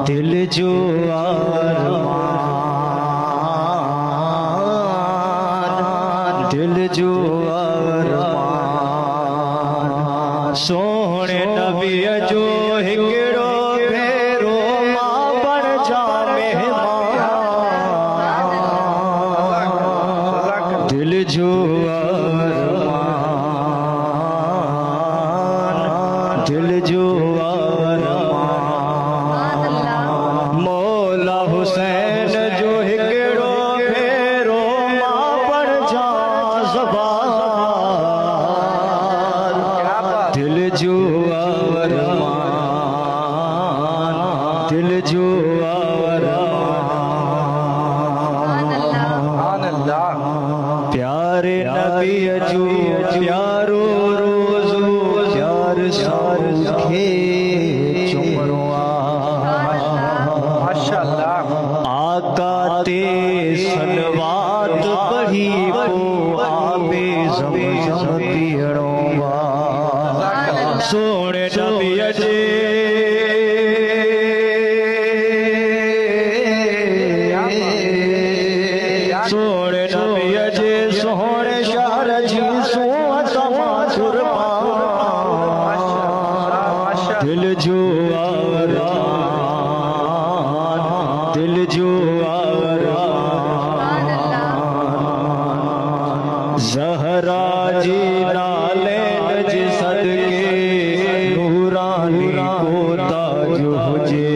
دل جو ارمان، دل جو ارمان، سونے نبی جو ہکڑو بھیرو ماں بن جا مہمان، دل جو ارمان، دل جو حسین جو ہکڑو بھیرو ماں بن جا زبان، دل جو ارمان، دل جو ارمان، پیارے نبی جو پیارو روزو پیار سارکھے چمرو آقا تے سلوات پڑھی کو آبے زمزم پیڑوں وا سونے نبی جے سونے نبی جے سونے شہر جی سوہ تما قربان، دل جو ارمان، دل جو زہرا جی نالین جی صدقے نورانی کو تاج ہوجے،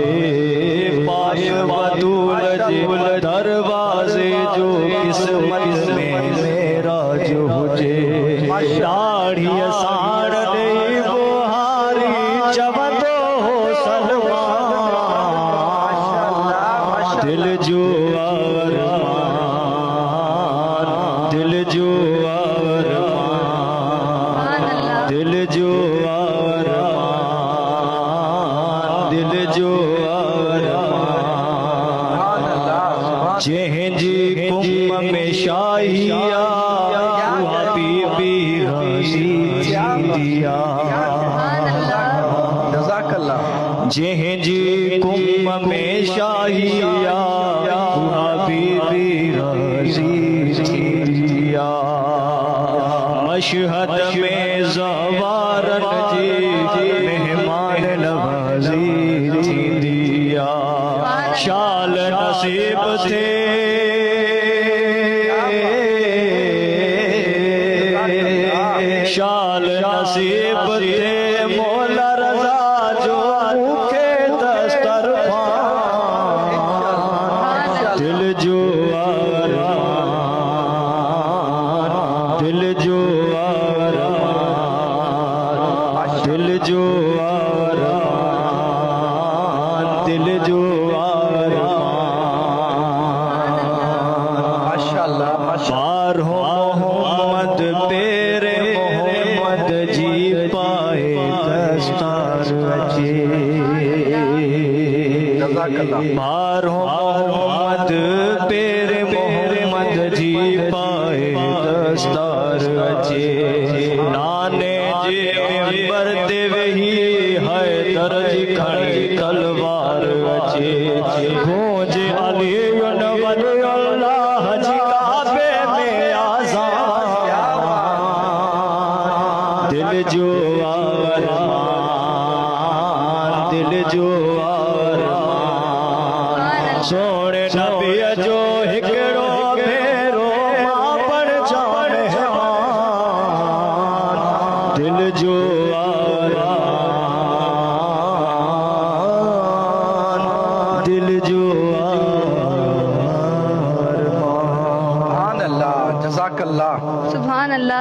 پاش ودول جی دروازے جو قسمت میں میرا جو ہوجے، داڑھی ساڑ دے بہاری چوندو ہو سلمان، دل جو ارمان، دل جو ارمان، دل جو ارمان، دل جو ارمان، جہیں جی کم میں شاہیا حبیبی غازی دیا، جزاک اللہ، جہیں جی کم میں شاہیا حبیبی غازی دیا، مشہد میں زوارن جی مہمان نوازی دیا، شال نصیب تھے شال نصیب تھے مولا رضا جو بھوکے دسترخوان، دل جو ارمان، دل جو ارمان، دل جو ارمان، دل جو ارمان، ماشاءاللہ پار ہو محمد پیرے محمد جی پائے دستار اچے، پار ہو محمد پیرے محمد جی پائے دستار اچے، نانے جی برتے وہی حیدر جی کھڑی تلوار اچے، گونج علی ولی اللہ جی کعبے میں آزان، دل جو ارمان، دل جو ارمان، سونے نبی جو ہکڑو بھیرو ماں بن جا مہمان، دل جو ارمان، دل جو ارمان، سبحان اللہ، جزاک اللہ، سبحان اللہ۔